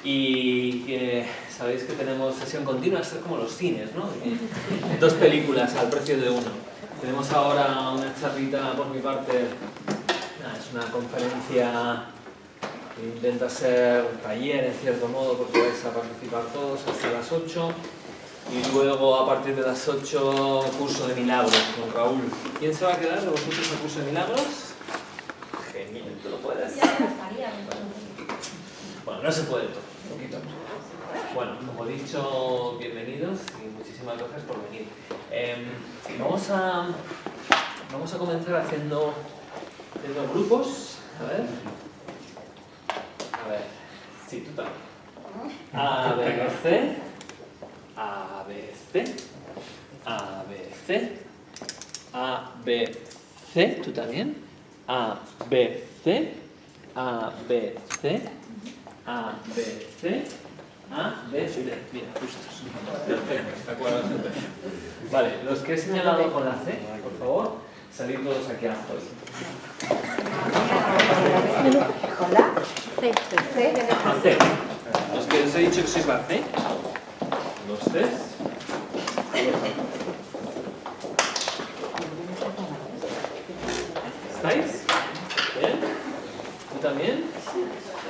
Y sabéis que tenemos sesión continua, esto es como los cines, ¿no? 2 películas al precio de 1. Tenemos ahora una charlita por mi parte, es una conferencia que intenta ser taller en cierto modo porque vais a participar todos hasta las 8. Y luego a partir de las 8 curso de milagros con Raúl. ¿Quién se va a quedar de vosotros al curso de milagros? Genial, ¿tú lo puedes? Bueno, no se puede todo, un poquito. Bueno, como he dicho, bienvenidos y muchísimas gracias por venir. Vamos a comenzar haciendo grupos. A ver, sí, tú también. A, B, C. A, B, C. A, B, C. A, B, C. ¿Tú también? A, B, C. A, B, C. A, B, C. A, B, C. Mira, justos. Perfecto, de acuerdo. Vale, los que he señalado con la C, por favor, salid todos aquí abajo. ¿Con la C? La C. Los que os he dicho que sois la C. Los C. ¿Estáis? ¿Bien? ¿Tú también?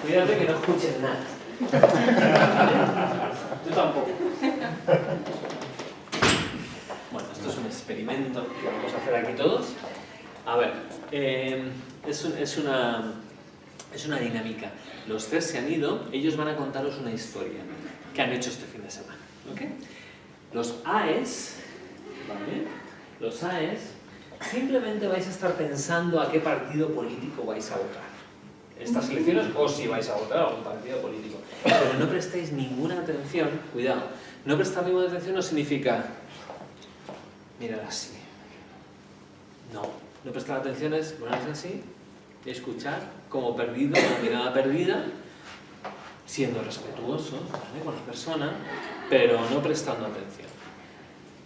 Cuídate que no escuchen nada. Tú tampoco. Bueno, esto es un experimento que vamos a hacer aquí todos. A ver, es una dinámica. Los tres se han ido, ellos van a contaros una historia que han hecho este fin de semana. ¿Okay? Los AES, ¿vale? Los AES, simplemente vais a estar pensando a qué partido político vais a votar. Estas elecciones, o si vais a votar a un partido político. Pero no prestéis ninguna atención, cuidado, no prestar ninguna atención no significa mirar así. No prestar atención es ponerse así y escuchar como perdido, como mirada perdida, siendo respetuosos, ¿vale? Con la persona, pero no prestando atención.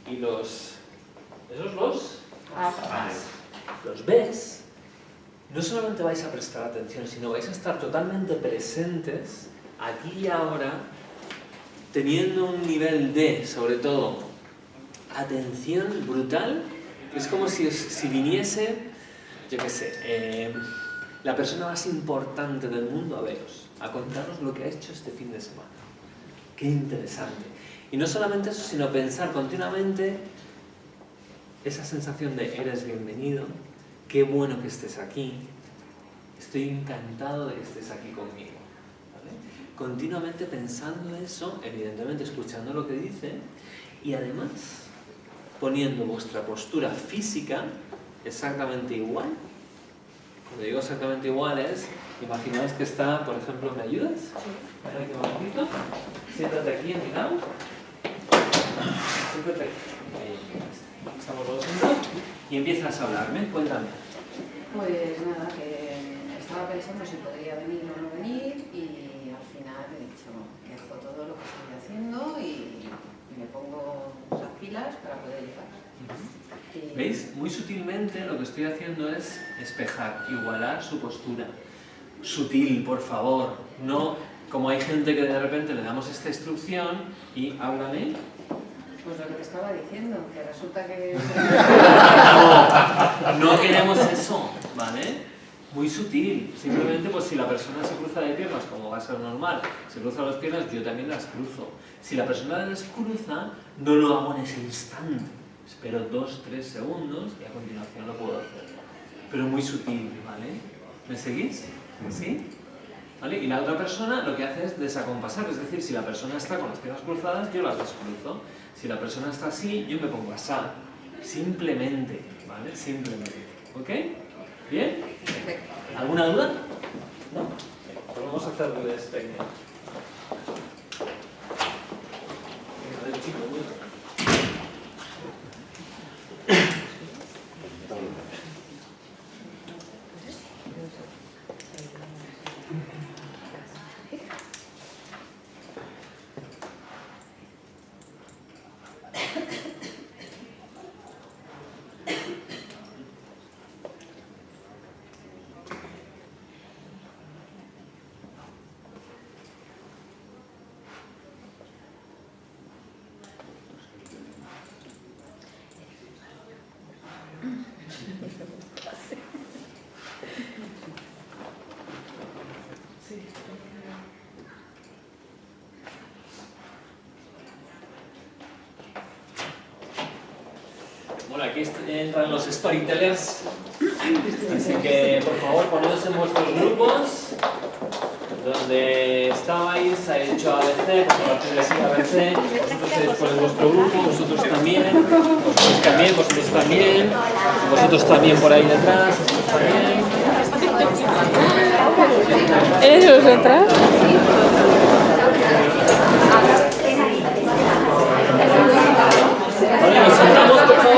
Y esos los ves, no solamente vais a prestar atención, sino vais a estar totalmente presentes aquí y ahora, teniendo un nivel de, sobre todo, atención brutal. Es como si viniese, yo qué sé, la persona más importante del mundo a veros, a contaros lo que ha hecho este fin de semana. ¡Qué interesante! Y no solamente eso, sino pensar continuamente esa sensación de eres bienvenido, qué bueno que estés aquí, estoy encantado de que estés aquí conmigo. ¿Vale? Continuamente pensando eso, evidentemente escuchando lo que dice y además poniendo vuestra postura física exactamente igual. Cuando digo exactamente igual es, imaginaos que está, por ejemplo, ¿me ayudas? Ven aquí un momentito, siéntate aquí en mi lado. Siéntate aquí. Estamos los dos juntos y empiezas a hablarme, cuéntame. Pues nada, que estaba pensando si podría venir o no venir y al final he dicho que dejo todo lo que estoy haciendo y me pongo las pilas para poder llegar. ¿Veis? Muy sutilmente lo que estoy haciendo es espejar, igualar su postura. Sutil, por favor. No como hay gente que de repente le damos esta instrucción y háblame. Pues lo que te estaba diciendo, que resulta que... No queremos eso, ¿vale? Muy sutil. Simplemente, pues si la persona se cruza de piernas, como va a ser normal, se cruza las piernas, yo también las cruzo. Si la persona las cruza, no lo hago en ese instante. Espero 2-3 segundos y a continuación lo puedo hacer. Pero muy sutil, ¿vale? ¿Me seguís? ¿Sí? ¿Vale? Y la otra persona lo que hace es desacompasar, es decir, si la persona está con las piernas cruzadas, yo las descruzo. Si la persona está así, yo me pongo así. Simplemente, ¿vale? Simplemente. ¿Ok? ¿Bien? Perfecto. ¿Alguna duda? ¿No? Pues vamos a hacer el experimento. Bueno, aquí entran los storytellers, así que por favor ponedos en vuestros grupos. Donde estabais, ha hecho ABC, pues a partir de aquí ABC, vosotros estáis por vuestro grupo, vosotros también, vosotros también por ahí detrás, vosotros también. ¿Eres vosotras? Vale, nos sentamos, por favor.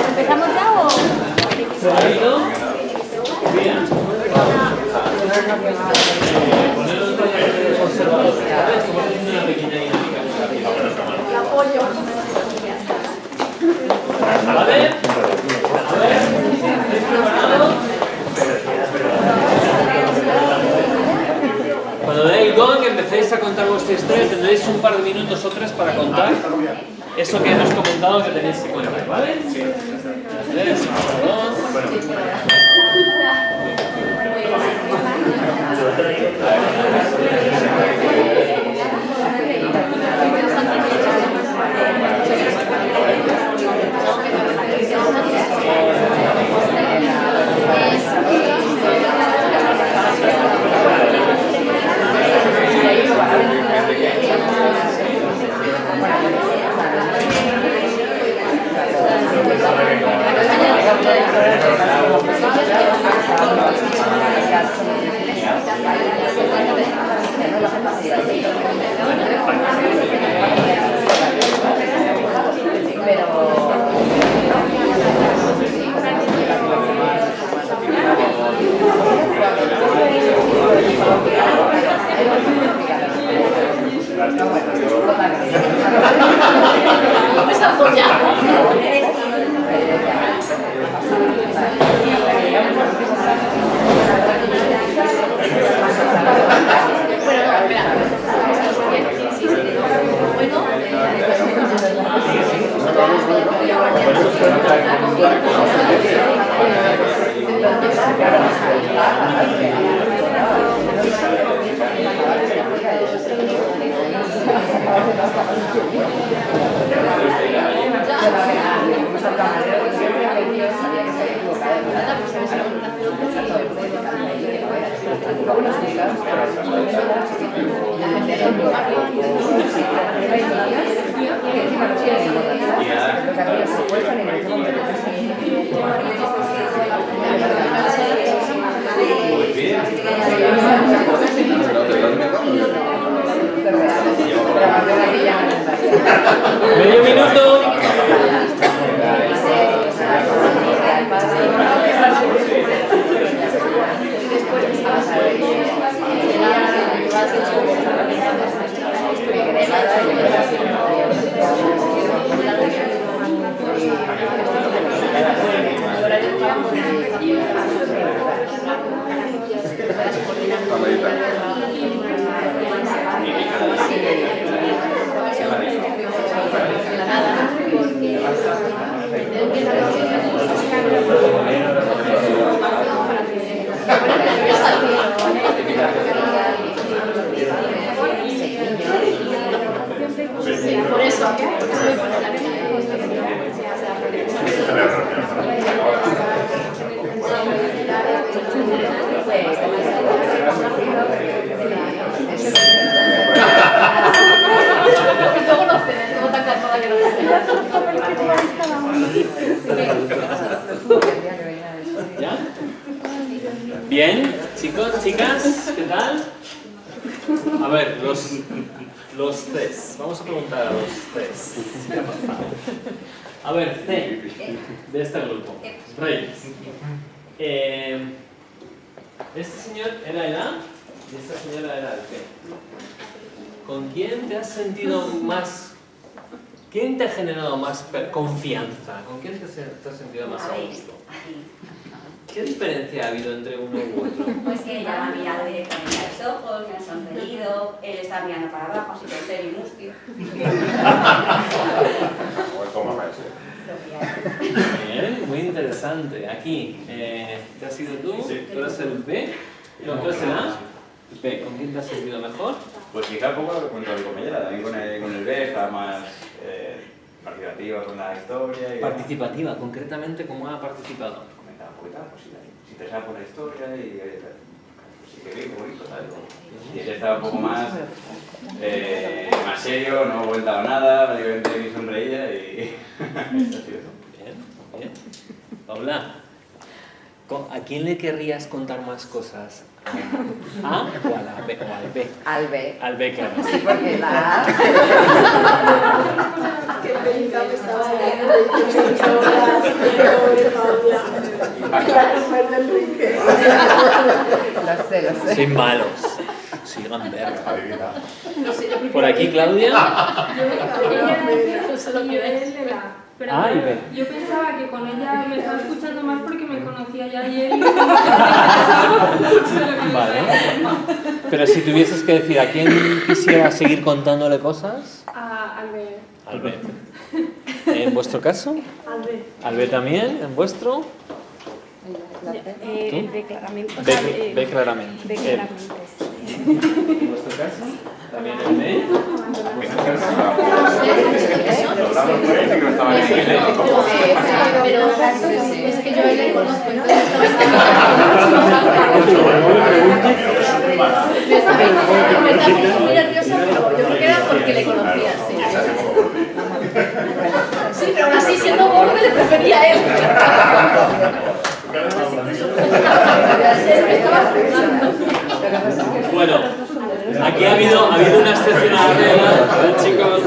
¿Empezamos ya o...? ¿Salido? Bien. Poneros de conservadores, ¿vale? Estamos haciendo una pequeña dinámica. ¿Vale? A ver, ¿estáis preparados? Cuando dé el gong empecéis a contar vuestra historia, tendréis un par de minutos o tres para contar eso que hemos comentado que tenéis que contar, ¿vale? Sí. 3, 2. Medio minuto. Por eso. ¿Ya? Bien, chicos, chicas, ¿qué tal? A ver, los Cs. Vamos a preguntar a los Cs. A ver, C de este grupo. Reyes. Este señor era el A y esta señora era el P. ¿Con quién te has sentido más? ¿Quién te ha generado más confianza? ¿Con quién te has sentido más a gusto? ¿Qué diferencia ha habido entre uno y otro? Pues que ella me ha mirado directamente a los ojos, me ha sonreído, él está mirando para abajo, así que serio y mustio. Bien, muy interesante. Aquí, ¿te has sido tú? Sí. ¿Tú eres el B? No, ¿tú eres el A? B, ¿con quién te has sentido mejor? Pues quizá un poco lo que comentaba mi compañera, también con el B, estaba más participativa con la historia. Y Participativa, concretamente, ¿cómo ha participado? comentaba un poquito, pues si interesaba por la historia y pues sí que bien, qué bonito, ¿sabes? Y él estaba un poco más serio, no comentaba nada, prácticamente ni sonreía y eso ha sido eso. Bien, bien. Paula, ¿a quién le querrías contar más cosas? ¿A o a la B? ¿O al B? Al B. Al B, claro. Sí, porque la A... Qué pena me estaba leyendo 18 horas, pobre Paula. La mujer de Enrique. Lo sé. Soy malos. Sigan verga. No sé, yo Por aquí, Claudia. yo solo quiero el de la... Pero A y B. yo pensaba que con ella me estaba escuchando más porque me conocía ya ayer y Vale. Pero si tuvieses que decir a quién quisiera seguir contándole cosas, al B. al B. ¿En vuestro caso? Al B. ¿Al B también? ¿En vuestro? ¿Tú? B claramente. B claramente. B claramente, sí. ¿En vuestro caso? ¿También el B? Pero es que yo le conozco, entonces me está poniendo muy nerviosa, pero yo creo que era porque le conocía, sí. Sí, pero aún así, siendo borde, le prefería a él. Bueno, aquí ha habido una excepción a la regla, chicos.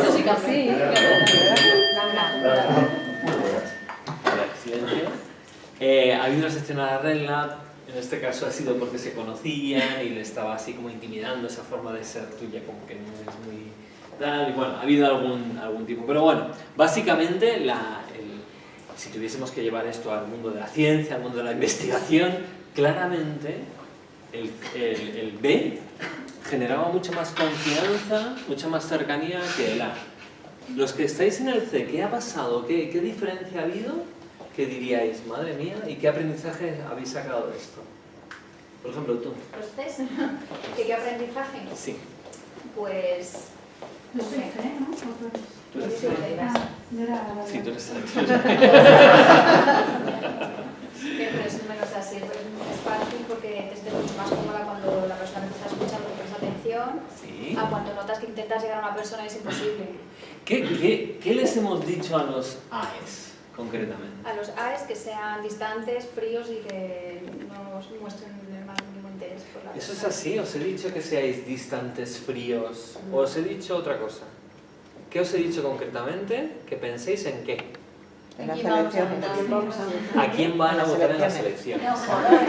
Silencio. Ha habido una excepción a la regla. En este caso ha sido porque se conocían y le estaba así como intimidando esa forma de ser tuya, como que no es muy tal. Y bueno, ha habido algún tipo. Pero bueno, básicamente, si tuviésemos que llevar esto al mundo de la ciencia, al mundo de la investigación, claramente el B generaba mucha más confianza, mucha más cercanía que el A. Los que estáis en el C, ¿qué ha pasado? ¿Qué diferencia ha habido? ¿Qué diríais? Madre mía, ¿y qué aprendizaje habéis sacado de esto? Por ejemplo, tú. ¿Los test? ¿Qué aprendizaje? Sí. Pues... Yo soy C, ¿no? ¿Tú eres C? Sí, tú eres C. Pero es menos así, es fácil porque te sientes mucho más cómoda cuando la persona te está escuchando y prestas atención, Sí. a cuando notas que intentas llegar a una persona y es imposible. ¿Qué les hemos dicho a los AES, concretamente? A los AES que sean distantes, fríos y que no os muestren el más mínimo interés por la ¿Eso es persona. así? ¿Os he dicho que seáis distantes, fríos? ¿O os he dicho otra cosa? ¿Qué os he dicho concretamente? ¿Que penséis en qué? En las elecciones. ¿A quién van a votar en las elecciones? No, joder.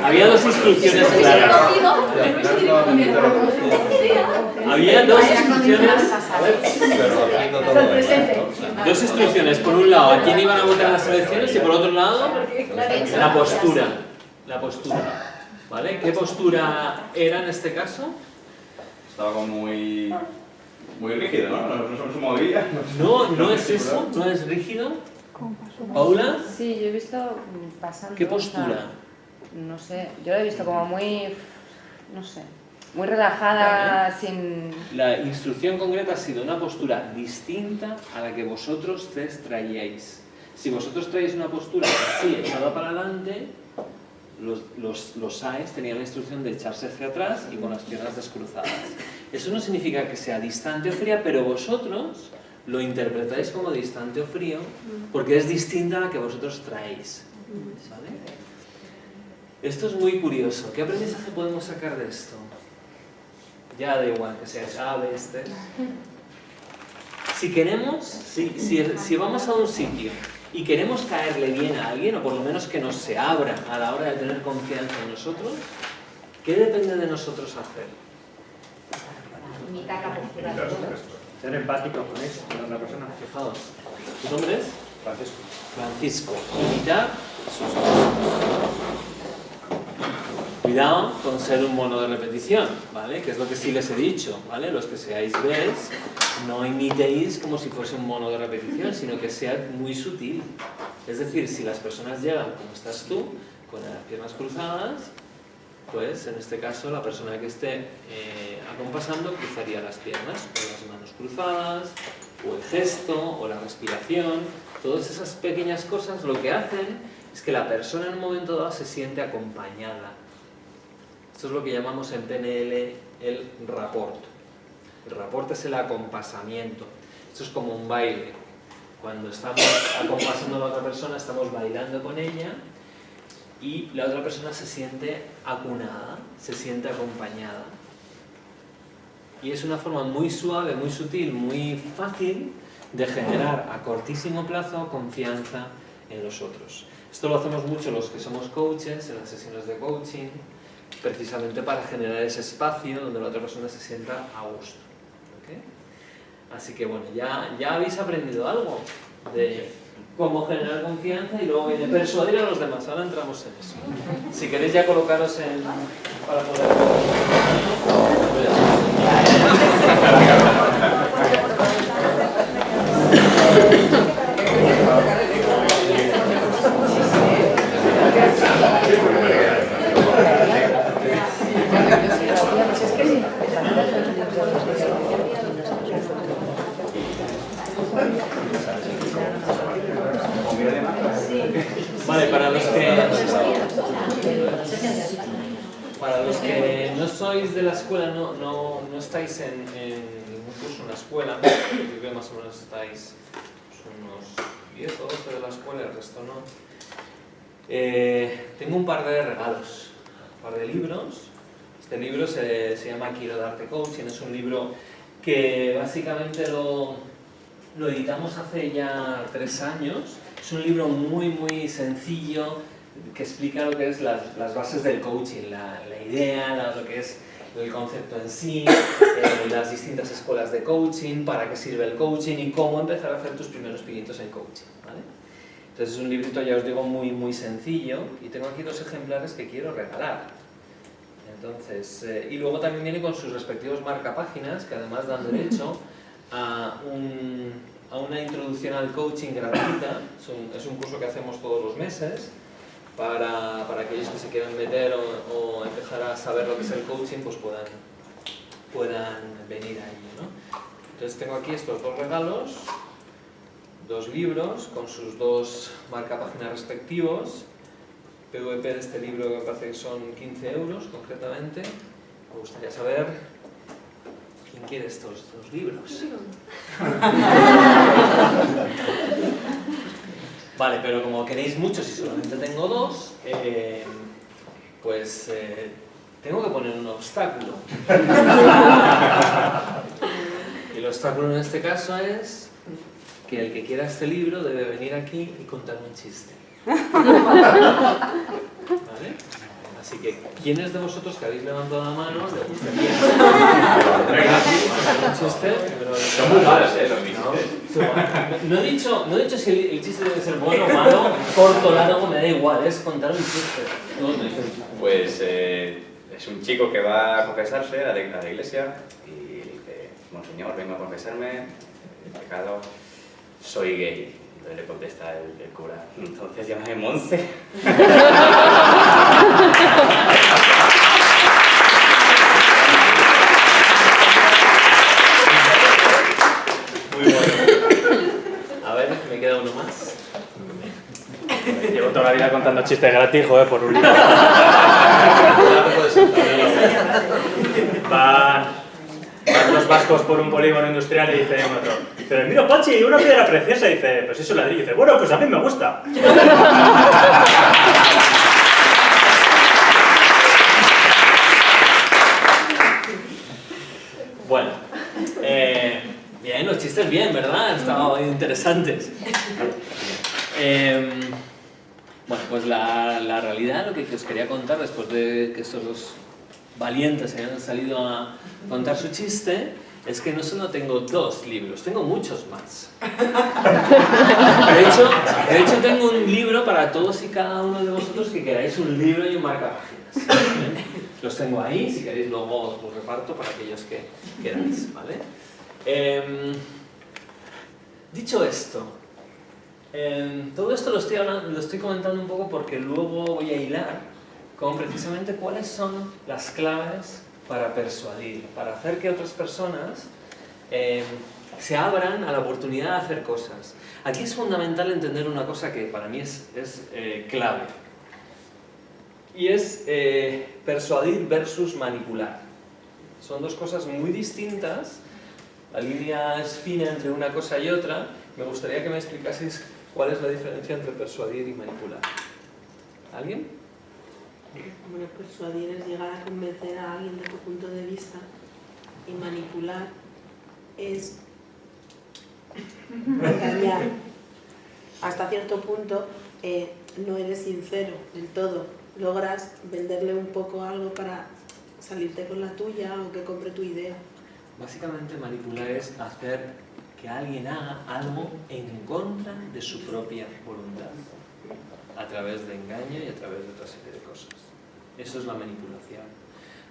Había dos instrucciones claras. Había dos instrucciones. Dos instrucciones. Por un lado, a quién iban a votar en las elecciones y por otro lado, la postura. La postura. ¿Vale? ¿Qué postura era en este caso? Estaba como muy rígido, ¿no? No se movía. No es eso, no es rígido. ¿Paula? Sí, yo he visto pasando... ¿Qué postura? No sé, yo lo he visto como muy... no sé, muy relajada, sin... La instrucción concreta ha sido una postura distinta a la que vosotros traíais. Si vosotros traéis una postura así, echada para adelante, los AES tenían la instrucción de echarse hacia atrás y con las piernas descruzadas. Eso no significa que sea distante o fría, pero vosotros lo interpretáis como distante o frío porque es distinta a la que vosotros traéis. ¿Vale? Esto es muy curioso. ¿Qué aprendizaje podemos sacar de esto? Ya da igual que seas A, B, C. Si queremos, si vamos a un sitio y queremos caerle bien a alguien, o por lo menos que nos se abra a la hora de tener confianza en nosotros, ¿qué depende de nosotros hacer? Imitar la postura de otros. Ser empático con eso, con otra persona. Fijaos, ¿tu nombre es? Francisco. Imitar sus cosas. cuidado con ser un mono de repetición, ¿vale? Que es lo que sí les he dicho, ¿vale? Los que seáis Bs, no imitéis como si fuese un mono de repetición, sino que sea muy sutil. Es decir, si las personas llegan como estás tú, con las piernas cruzadas, pues en este caso la persona que esté acompasando cruzaría las piernas, o las manos cruzadas, o el gesto, o la respiración. Todas esas pequeñas cosas lo que hacen es que la persona en un momento dado se siente acompañada. Esto es lo que llamamos en PNL el rapport. El rapport es el acompasamiento. Esto es como un baile. Cuando estamos acompasando a la otra persona, estamos bailando con ella y la otra persona se siente acunada, se siente acompañada. Y es una forma muy suave, muy sutil, muy fácil de generar a cortísimo plazo confianza en los otros. Esto lo hacemos mucho los que somos coaches en las sesiones de coaching, precisamente para generar ese espacio donde la otra persona se sienta a gusto. ¿Okay? Así que bueno, ya habéis aprendido algo de cómo generar confianza y luego viene persuadir a los demás. Ahora entramos en eso. Si queréis ya colocaros para poder... Vale, para los que no sois de la escuela, no estáis en ningún curso en la escuela, yo creo que más o menos estáis unos 10 o 12 de la escuela, el resto no. Tengo un par de regalos, un par de libros. Este libro se llama Quiero darte coaching, es un libro que básicamente lo editamos hace ya 3 años. Es un libro muy sencillo que explica lo que es las bases del coaching, la idea, lo que es el concepto en sí, las distintas escuelas de coaching, para qué sirve el coaching y cómo empezar a hacer tus primeros pinitos en coaching, ¿vale? Entonces es un librito, ya os digo, muy sencillo y tengo aquí 2 ejemplares que quiero regalar. Entonces, y luego también viene con sus respectivos marcapáginas que además dan derecho a una introducción al coaching gratuita. Es un curso que hacemos todos los meses para aquellos que se quieran meter o empezar a saber lo que es el coaching, pues puedan venir a ello, ¿no? Entonces tengo aquí estos 2 regalos, 2 libros con sus 2 marcapáginas respectivos. PVP de este libro me parece que son 15 euros concretamente. Me gustaría saber quién quiere estos 2 libros. Vale, pero como queréis muchos y solamente tengo 2, pues tengo que poner un obstáculo. Y el obstáculo en este caso es que el que quiera este libro debe venir aquí y contarme un chiste. ¿Vale? Así que, ¿quiénes de vosotros que habéis levantado la mano le gustaría un chiste? Son muy malos, los chistes. No he dicho si el chiste debe ser bueno o malo, corto, largo, me da igual, es contar un chiste. Pues es un chico que va a confesarse a la iglesia y dice: Monseñor, vengo a confesarme el pecado, soy gay. Entonces le contesta el cura: entonces llámame Monse. Muy bueno. A ver, me queda uno más. Llevo toda la vida contando chistes gratis, joder, por un libro. Van los vascos por un polígono industrial y dice un otro: dice, mira Pachi, una piedra preciosa. Y dice: pues es un ladrillo. Y dice: bueno, pues a mí me gusta. Bueno, bien, los chistes bien, ¿verdad? Estaban interesantes. Bueno, pues la realidad, lo que os quería contar después de que estos 2 valientes hayan salido a contar su chiste, es que no solo tengo 2 libros, tengo muchos más. De hecho tengo un libro para todos y cada uno de vosotros que queráis un libro y un marcapáginas, ¿vale? Los tengo ahí, si queréis luego os los reparto para aquellos que queráis, ¿vale? Dicho esto, todo esto lo estoy comentando un poco porque luego voy a hilar con precisamente cuáles son las claves para persuadir, para hacer que otras personas se abran a la oportunidad de hacer cosas. Aquí es fundamental entender una cosa que para mí es clave. Y es persuadir versus manipular. Son 2 cosas muy distintas. La línea es fina entre una cosa y otra. Me gustaría que me explicaseis cuál es la diferencia entre persuadir y manipular. ¿Alguien? Bueno, persuadir es llegar a convencer a alguien de tu punto de vista y manipular es engañar. Hasta cierto punto no eres sincero del todo. Logras venderle un poco algo para salirte con la tuya o que compre tu idea. Básicamente manipular es hacer que alguien haga algo en contra de su propia voluntad, a través de engaño y a través de otra serie de cosas. Eso es la manipulación.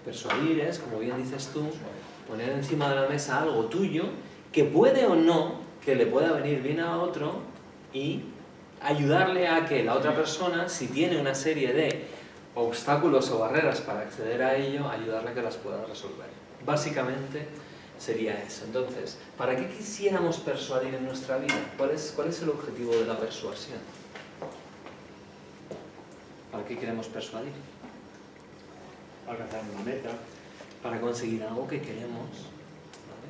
Persuadir es, como bien dices tú, poner encima de la mesa algo tuyo que puede o no, que le pueda venir bien a otro y ayudarle a que la otra persona, si tiene una serie de obstáculos o barreras para acceder a ello, ayudarle a que las pueda resolver. Básicamente sería eso. Entonces, ¿para qué quisiéramos persuadir en nuestra vida? ¿Cuál es el objetivo de la persuasión? ¿Para qué queremos persuadir? Alcanzar una meta. Para conseguir algo que queremos, ¿vale?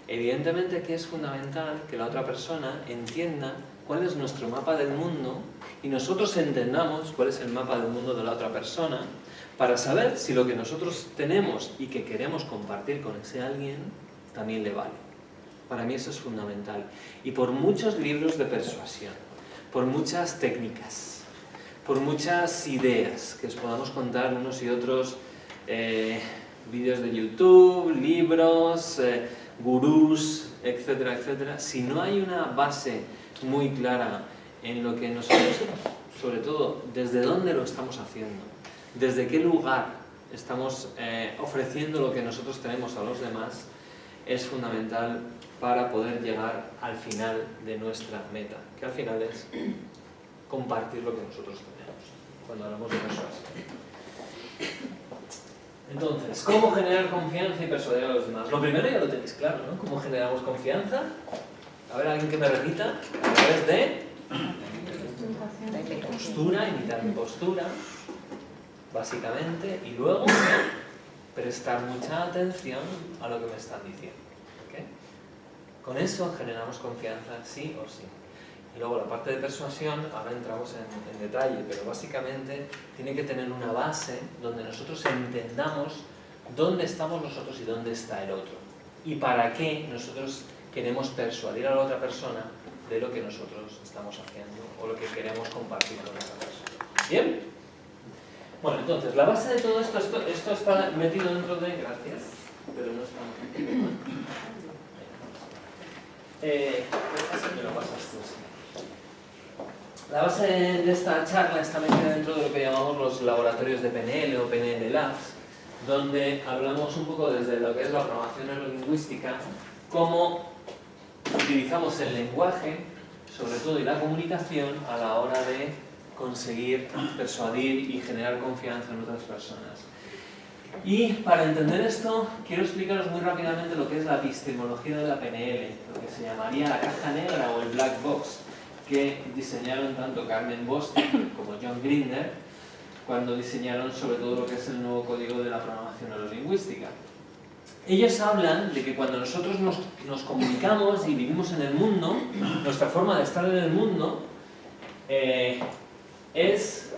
Evidentemente que es fundamental que la otra persona entienda cuál es nuestro mapa del mundo y nosotros entendamos cuál es el mapa del mundo de la otra persona para saber si lo que nosotros tenemos y que queremos compartir con ese alguien también le vale. Para mí eso es fundamental. Y por muchos libros de persuasión, por muchas técnicas, por muchas ideas que os podamos contar unos y otros, vídeos de YouTube, libros, gurús, etcétera, etcétera, si no hay una base muy clara en lo que nosotros, sobre todo, desde dónde lo estamos haciendo, desde qué lugar estamos ofreciendo lo que nosotros tenemos a los demás, es fundamental para poder llegar al final de nuestra meta, que al final es compartir lo que nosotros tenemos, cuando hablamos de persuasión. Entonces, ¿cómo generar confianza y persuadir a los demás? Lo primero ya lo tenéis claro, ¿no? ¿Cómo generamos confianza? A ver, alguien que me repita. A través de postura, imitar mi postura, básicamente, y luego prestar mucha atención a lo que me están diciendo. ¿Okay? Con eso generamos confianza, sí o sí. Y luego la parte de persuasión, ahora entramos en detalle, pero básicamente tiene que tener una base donde nosotros entendamos dónde estamos nosotros y dónde está el otro. Y para qué nosotros queremos persuadir a la otra persona de lo que nosotros estamos haciendo o lo que queremos compartir con esa persona. ¿Bien? Bueno, entonces, la base de todo esto está metido dentro de... Gracias, pero no está metido. Me lo pasas tú, sí. La base de esta charla está metida dentro de lo que llamamos los laboratorios de PNL o PNL Labs, donde hablamos un poco desde lo que es la programación neurolingüística, cómo utilizamos el lenguaje, sobre todo, y la comunicación a la hora de conseguir persuadir y generar confianza en otras personas. Y para entender esto, quiero explicaros muy rápidamente lo que es la epistemología de la PNL, lo que se llamaría la caja negra o el black box, que diseñaron tanto Carmen Bostrom como John Grinder cuando diseñaron sobre todo lo que es el nuevo código de la programación neurolingüística. Ellos hablan de que cuando nosotros nos comunicamos y vivimos en el mundo, nuestra forma de estar en el mundo es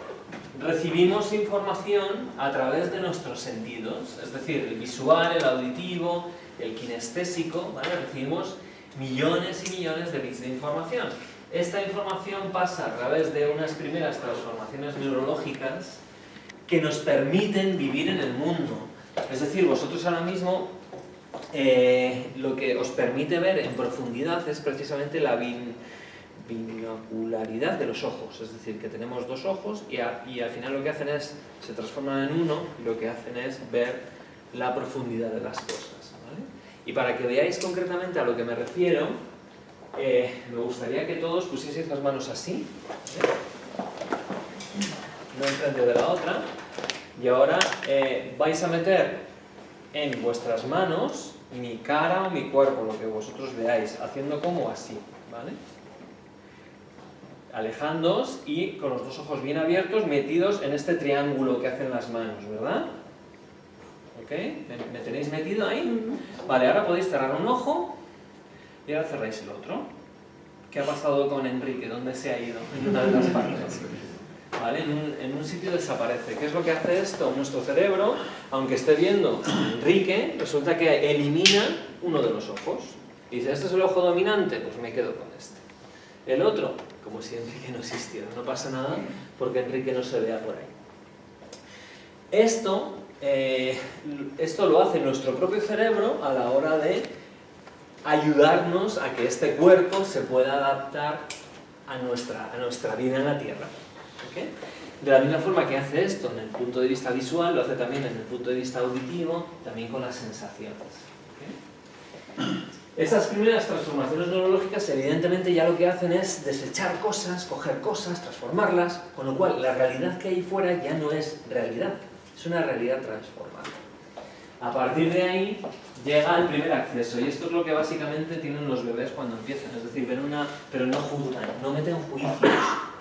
recibimos información a través de nuestros sentidos, es decir, el visual, el auditivo, el kinestésico, ¿vale? Recibimos millones y millones de bits de información. Esta información pasa a través de unas primeras transformaciones neurológicas que nos permiten vivir en el mundo. Es decir, vosotros ahora mismo lo que os permite ver en profundidad es precisamente la binocularidad de los ojos, es decir, que tenemos dos ojos y al final lo que hacen es, se transforman en uno y lo que hacen es ver la profundidad de las cosas, ¿vale? Y para que veáis concretamente a lo que me refiero, me gustaría que todos pusieseis las manos así, ¿vale? Una enfrente de la otra, y ahora vais a meter en vuestras manos mi cara o mi cuerpo, lo que vosotros veáis, haciendo como así, ¿vale? Alejándoos y con los dos ojos bien abiertos, metidos en este triángulo que hacen las manos, ¿verdad? ¿Ok? ¿Me tenéis metido ahí? Vale, ahora podéis cerrar un ojo y ahora cerráis el otro. ¿Qué ha pasado con Enrique? ¿Dónde se ha ido? En una de las partes. ¿Vale? En un sitio desaparece. ¿Qué es lo que hace esto? Nuestro cerebro, aunque esté viendo a Enrique, resulta que elimina uno de los ojos. Y dice, ¿este es el ojo dominante? Pues me quedo con este. El otro, como si Enrique no existiera. No pasa nada porque Enrique no se vea por ahí. Esto lo hace nuestro propio cerebro a la hora de ayudarnos a que este cuerpo se pueda adaptar a nuestra vida en la Tierra. ¿Okay? De la misma forma que hace esto en el punto de vista visual, lo hace también en el punto de vista auditivo, también con las sensaciones. ¿Okay? Estas primeras transformaciones neurológicas evidentemente ya lo que hacen es desechar cosas, coger cosas, transformarlas, con lo cual la realidad que hay fuera ya no es realidad, es una realidad transformada. A partir de ahí llega el primer acceso, y esto es lo que básicamente tienen los bebés cuando empiezan, es decir, ven pero no juzgan, no meten juicios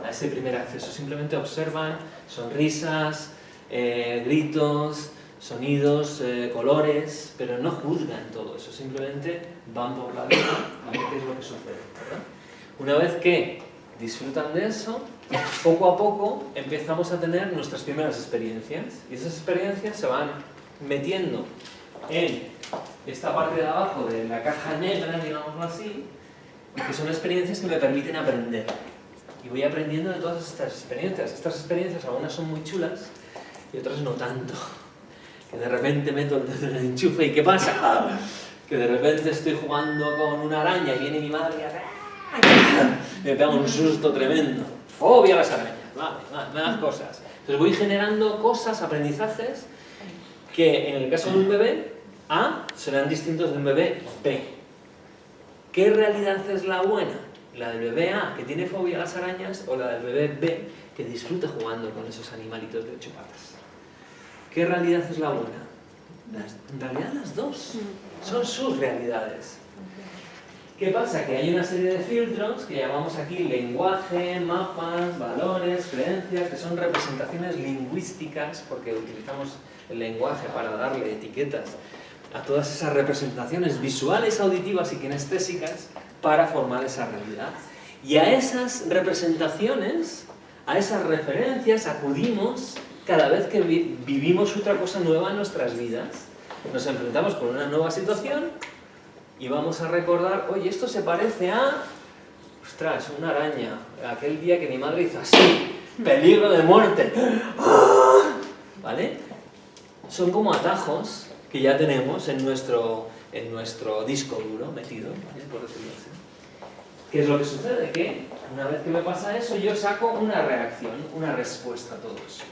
a ese primer acceso, simplemente observan sonrisas, gritos, sonidos, colores, pero no juzgan todo eso, simplemente van por la vida a ver qué es lo que sucede, ¿verdad? Una vez que disfrutan de eso, poco a poco empezamos a tener nuestras primeras experiencias, y esas experiencias se van metiendo en esta parte de abajo de la caja negra, digámoslo así, que son experiencias que me permiten aprender. Y voy aprendiendo de todas estas experiencias. Estas experiencias algunas son muy chulas y otras no tanto. Que de repente meto el dedo en el enchufe y ¿qué pasa? Que de repente estoy jugando con una araña y viene mi madre y me pega un susto tremendo. Fobia a las arañas, más cosas. Entonces voy generando cosas, aprendizajes, que en el caso de un bebé A serán distintos de un bebé B. ¿Qué realidad es la buena? ¿La del bebé A, que tiene fobia a las arañas, o la del bebé B, que disfruta jugando con esos animalitos de 8 patas? ¿Qué realidad es la buena? En realidad las dos. Son sus realidades. ¿Qué pasa? Que hay una serie de filtros que llamamos aquí lenguaje, mapas, valores, creencias, que son representaciones lingüísticas, porque utilizamos el lenguaje para darle etiquetas a todas esas representaciones visuales, auditivas y kinestésicas para formar esa realidad. Y a esas representaciones, a esas referencias acudimos cada vez que vivimos otra cosa nueva en nuestras vidas. Nos enfrentamos con una nueva situación y vamos a recordar, oye, esto se parece a... ostras, una araña. Aquel día que mi madre hizo así, peligro de muerte. ¿Vale? Son como atajos que ya tenemos en nuestro disco duro metido, ¿vale? Por decirlo así. ¿Qué es lo que sucede? Que una vez que me pasa eso, yo saco una reacción, una respuesta a todo eso.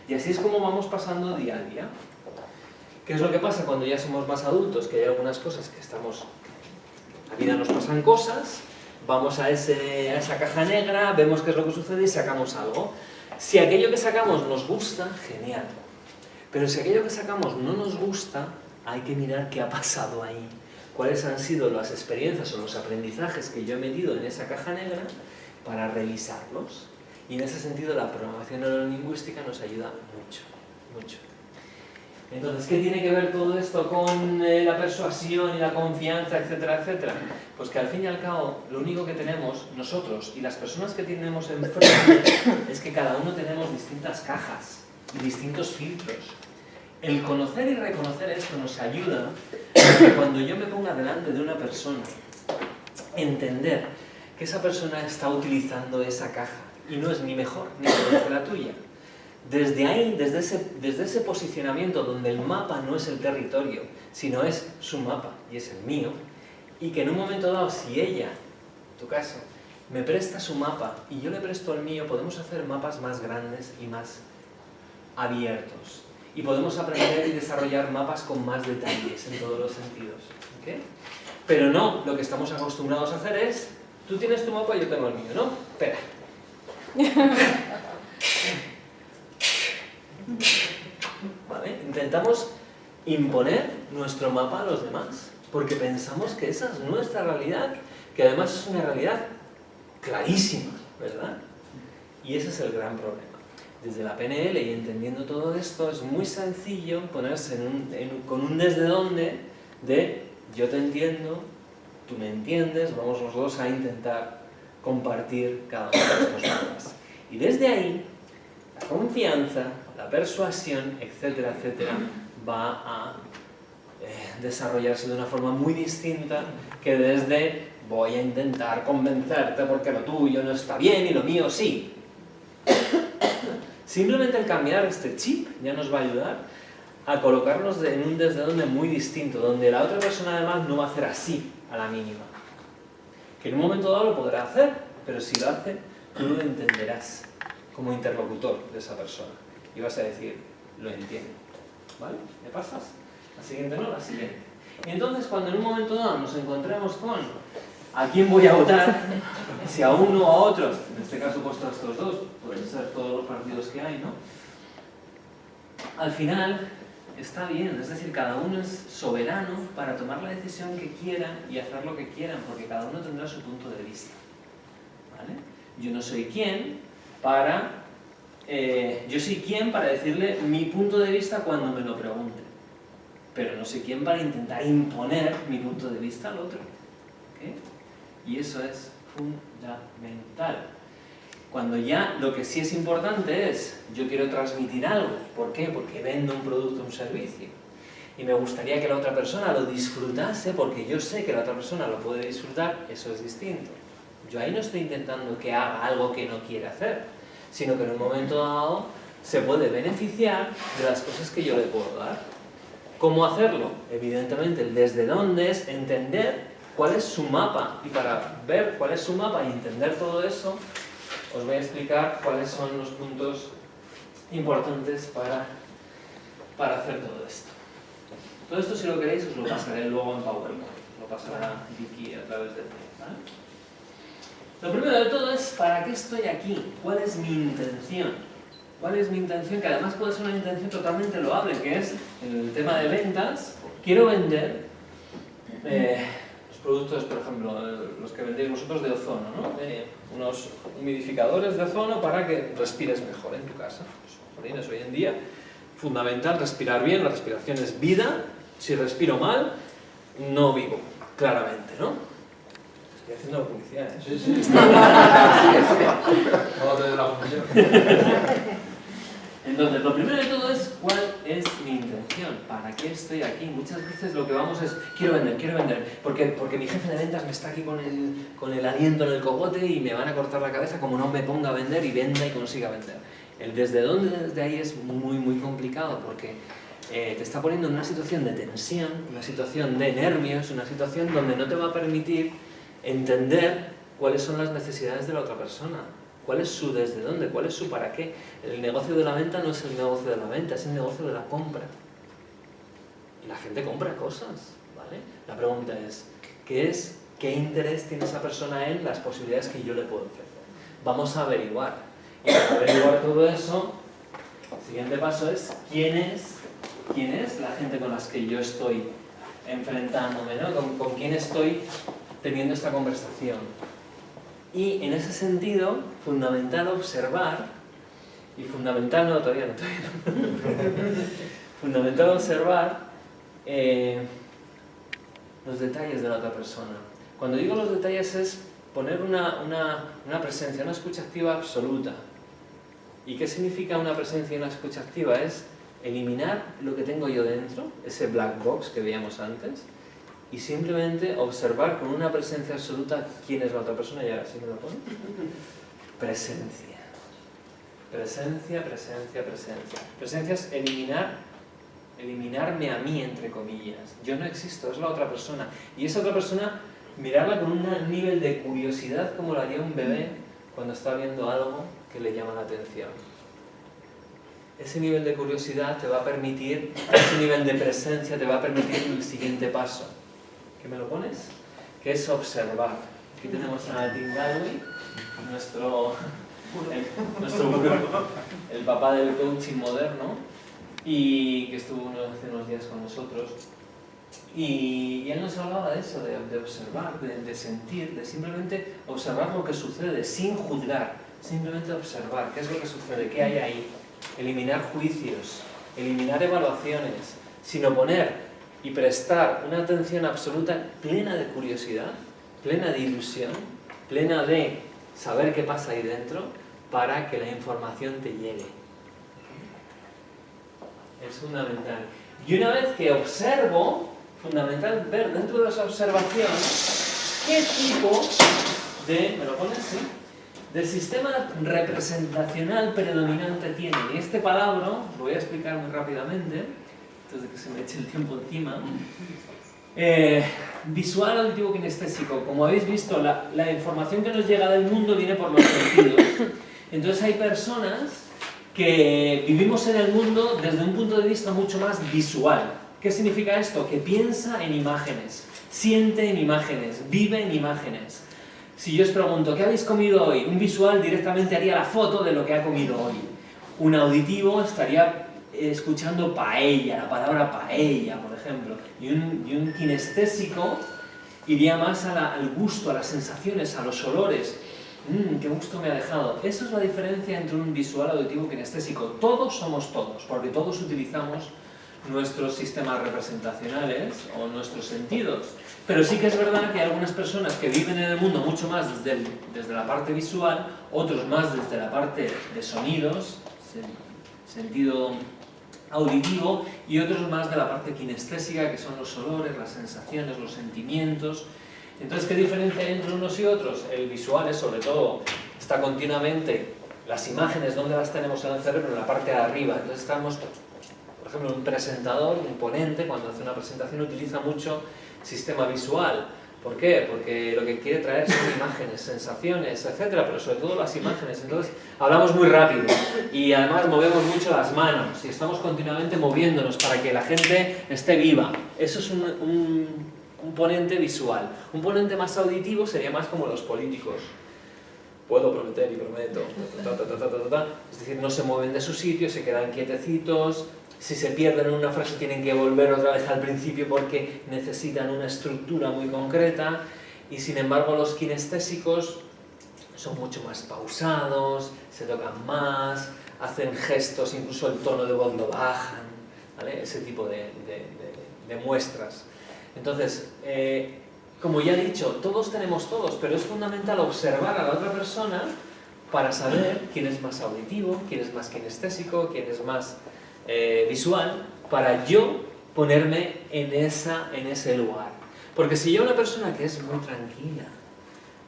Y así es como vamos pasando día a día. ¿Qué es lo que pasa cuando ya somos más adultos? Que hay algunas cosas que estamos... la vida nos pasan cosas, vamos a esa caja negra, vemos qué es lo que sucede y sacamos algo. Si aquello que sacamos nos gusta, genial. Pero si aquello que sacamos no nos gusta, hay que mirar qué ha pasado ahí. Cuáles han sido las experiencias o los aprendizajes que yo he metido en esa caja negra para revisarlos. Y en ese sentido la programación neurolingüística nos ayuda mucho, mucho. Entonces, ¿qué tiene que ver todo esto con la persuasión y la confianza, etcétera, etcétera? Pues que al fin y al cabo, lo único que tenemos nosotros y las personas que tenemos enfrente es que cada uno tenemos distintas cajas y distintos filtros. El conocer y reconocer esto nos ayuda a que cuando yo me ponga delante de una persona, entender que esa persona está utilizando esa caja y no es ni mejor ni peor que la tuya. Desde ahí, desde ese posicionamiento donde el mapa no es el territorio, sino es su mapa y es el mío, y que en un momento dado, si ella, en tu caso, me presta su mapa y yo le presto el mío, podemos hacer mapas más grandes y más abiertos. Y podemos aprender y desarrollar mapas con más detalles en todos los sentidos. ¿Okay? Pero no, lo que estamos acostumbrados a hacer es, tú tienes tu mapa y yo tengo el mío, ¿no? Espera. ¿Vale? Intentamos imponer nuestro mapa a los demás, porque pensamos que esa es nuestra realidad, que además es una realidad clarísima, ¿verdad? Y ese es el gran problema. Desde la PNL y entendiendo todo esto, es muy sencillo ponerse con un desde dónde de yo te entiendo, tú me entiendes, vamos los dos a intentar compartir cada uno de estos mapas. Y desde ahí, la confianza, la persuasión, etcétera, etcétera, va a desarrollarse de una forma muy distinta que desde voy a intentar convencerte porque lo tuyo no está bien y lo mío sí. Simplemente el cambiar este chip ya nos va a ayudar a colocarnos en un desde donde muy distinto, donde la otra persona además no va a hacer así a la mínima. Que en un momento dado lo podrá hacer, pero si lo hace, tú lo entenderás como interlocutor de esa persona. Y vas a decir, lo entiendo. ¿Vale? ¿Me pasas? La siguiente no, la siguiente. Y entonces cuando en un momento dado nos encontremos con ¿a quién voy a votar? Si a uno o a otro, en este caso puesto a estos dos, pueden ser todos los partidos que hay, ¿no? Al final está bien, es decir, cada uno es soberano para tomar la decisión que quiera y hacer lo que quieran, porque cada uno tendrá su punto de vista. ¿Vale? Yo no soy quien para... yo soy quien para decirle mi punto de vista cuando me lo pregunte, pero no soy quien para intentar imponer mi punto de vista al otro. ¿Okay? Y eso es fundamental. Cuando ya lo que sí es importante es, yo quiero transmitir algo. ¿Por qué? Porque vendo un producto o un servicio. Y me gustaría que la otra persona lo disfrutase porque yo sé que la otra persona lo puede disfrutar, eso es distinto. Yo ahí no estoy intentando que haga algo que no quiere hacer, sino que en un momento dado se puede beneficiar de las cosas que yo le puedo dar. ¿Cómo hacerlo? Evidentemente, el desde dónde es entender cuál es su mapa, y para ver cuál es su mapa y entender todo eso, os voy a explicar cuáles son los puntos importantes para hacer todo esto. Todo esto, si lo queréis, os lo pasaré luego en PowerPoint, lo pasará Vicky a través del mail, ¿vale? Lo primero de todo es, ¿para qué estoy aquí? ¿Cuál es mi intención? ¿Cuál es mi intención? Que además puede ser una intención totalmente loable, que es, en el tema de ventas, quiero vender productos, por ejemplo, los que vendéis vosotros de ozono, ¿no? Unos humidificadores de ozono para que respires mejor en tu casa. Pues, hoy en día, fundamental respirar bien, la respiración es vida. Si respiro mal, no vivo, claramente, ¿no? Estoy haciendo la publicidad, ¿eh? Sí, sí. Vamos a tener la función. Entonces, lo primero de todo es cuál es mi intención, para qué estoy aquí. Muchas veces lo que vamos es, quiero vender, porque mi jefe de ventas me está aquí con el aliento en el cogote y me van a cortar la cabeza como no me ponga a vender y venda y consiga vender. El desde dónde, desde ahí es muy, muy complicado porque te está poniendo en una situación de tensión, una situación de nervios, una situación donde no te va a permitir entender cuáles son las necesidades de la otra persona. ¿Cuál es su desde dónde? ¿Cuál es su para qué? El negocio de la venta no es el negocio de la venta, es el negocio de la compra. Y la gente compra cosas, ¿vale? La pregunta es, ¿qué interés tiene esa persona en las posibilidades que yo le puedo ofrecer? Vamos a averiguar. Y para averiguar todo eso, el siguiente paso es, ¿quién es la gente con las que yo estoy enfrentándome, ¿no? ¿Con quién estoy teniendo esta conversación? Y en ese sentido, fundamental observar, y fundamental no, todavía no, fundamental observar los detalles de la otra persona. Cuando digo los detalles es poner una presencia, una escucha activa absoluta. ¿Y qué significa una presencia y una escucha activa? Es eliminar lo que tengo yo dentro, ese black box que veíamos antes, y simplemente observar con una presencia absoluta quién es la otra persona. Y ahora sí me lo pone. Presencia. Presencia, presencia, presencia. Presencia es eliminarme a mí, entre comillas. Yo no existo, es la otra persona. Y esa otra persona, mirarla con un nivel de curiosidad como lo haría un bebé cuando está viendo algo que le llama la atención. Ese nivel de curiosidad te va a permitir, ese nivel de presencia te va a permitir el siguiente paso. ¿Qué me lo pones? Que es observar. Aquí tenemos a Tim Gallwey, nuestro gurú, el papá del coaching moderno, y que estuvo hace unos días con nosotros. Y él nos hablaba de eso, de observar, de sentir, de simplemente observar lo que sucede sin juzgar, simplemente observar qué es lo que sucede, qué hay ahí, eliminar juicios, eliminar evaluaciones, sino poner y prestar una atención absoluta, plena de curiosidad, plena de ilusión, plena de saber qué pasa ahí dentro para que la información te llegue. Es fundamental. Y una vez que observo, fundamental ver dentro de esa observación qué tipo de, ¿me lo pones? Sí, del sistema representacional predominante tiene. Y este palabra, lo voy a explicar muy rápidamente, antes de que se me eche el tiempo encima. Visual, auditivo, kinestésico. Como habéis visto, la información que nos llega del mundo viene por los sentidos. Entonces hay personas que vivimos en el mundo desde un punto de vista mucho más visual. ¿Qué significa esto? Que piensa en imágenes, siente en imágenes, vive en imágenes. Si yo os pregunto, ¿qué habéis comido hoy? Un visual directamente haría la foto de lo que ha comido hoy. Un auditivo estaría escuchando paella, la palabra paella, por ejemplo. Y un kinestésico iría más al gusto, a las sensaciones, a los olores. ¡Qué gusto me ha dejado! Esa es la diferencia entre un visual, auditivo y kinestésico. Todos somos todos, porque todos utilizamos nuestros sistemas representacionales o nuestros sentidos. Pero sí que es verdad que hay algunas personas que viven en el mundo mucho más desde la parte visual, otros más desde la parte de sonidos, sentido auditivo, y otros más de la parte kinestésica, que son los olores, las sensaciones, los sentimientos. Entonces, ¿qué diferencia hay entre unos y otros? El visual es, sobre todo, está continuamente, las imágenes, ¿dónde las tenemos en el cerebro? En la parte de arriba. Entonces estamos, por ejemplo, un presentador, un ponente, cuando hace una presentación utiliza mucho sistema visual. ¿Por qué? Porque lo que quiere traer son imágenes, sensaciones, etcétera, pero sobre todo las imágenes. Entonces, hablamos muy rápido y además movemos mucho las manos y estamos continuamente moviéndonos para que la gente esté viva. Eso es un ponente visual. Un ponente más auditivo sería más como los políticos. Puedo prometer y prometo. Es decir, no se mueven de su sitio, se quedan quietecitos. Si se pierden en una frase tienen que volver otra vez al principio porque necesitan una estructura muy concreta. Y sin embargo los kinestésicos son mucho más pausados, se tocan más, hacen gestos, incluso el tono de voz lo bajan, ¿vale? Ese tipo de muestras. Entonces, como ya he dicho, todos tenemos todos, pero es fundamental observar a la otra persona para saber quién es más auditivo, quién es más kinestésico, quién es más visual, para yo ponerme en ese lugar. Porque si yo una persona que es muy tranquila,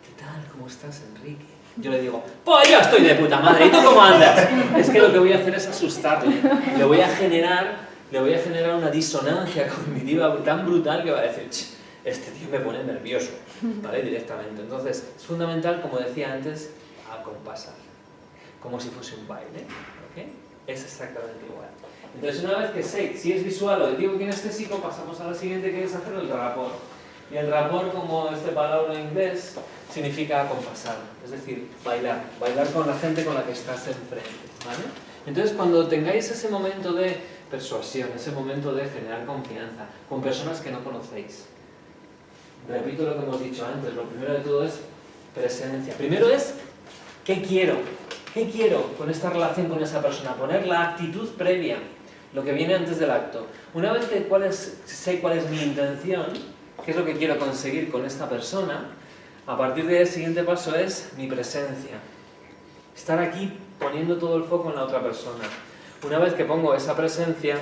¿qué tal? ¿Cómo estás, Enrique? Yo le digo, pues yo estoy de puta madre, ¿y tú cómo andas? Es que lo que voy a hacer es asustarle, le voy a generar una disonancia cognitiva tan brutal que va a decir, este tío me pone nervioso, ¿vale? Directamente. Entonces, es fundamental, como decía antes, acompasar, como si fuese un baile, ¿ok? Es exactamente igual. Entonces, una vez que sé si es visual o auditivo kinestésico, pasamos a la siguiente, que es hacer el rapport. Y el rapport, como este palabra en inglés, significa acompasar, es decir, bailar con la gente con la que estás enfrente, ¿vale? Entonces, cuando tengáis ese momento de persuasión, ese momento de generar confianza con personas que no conocéis, repito lo que hemos dicho antes, lo primero de todo es presencia. Primero es, ¿qué quiero? ¿Qué quiero con esta relación con esa persona? Poner la actitud previa, lo que viene antes del acto. Una vez que sé cuál es mi intención, qué es lo que quiero conseguir con esta persona, a partir del siguiente paso es mi presencia. Estar aquí poniendo todo el foco en la otra persona. Una vez que pongo esa presencia,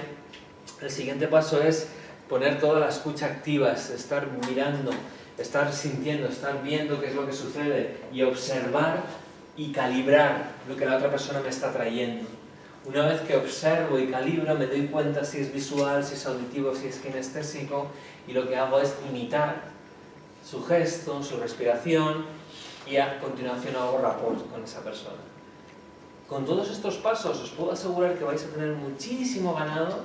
el siguiente paso es poner toda la escucha activa, estar mirando, estar sintiendo, estar viendo qué es lo que sucede y observar y calibrar lo que la otra persona me está trayendo. Una vez que observo y calibro, me doy cuenta si es visual, si es auditivo, si es kinestésico, y lo que hago es imitar su gesto, su respiración, y a continuación hago rapport con esa persona. Con todos estos pasos os puedo asegurar que vais a tener muchísimo ganado,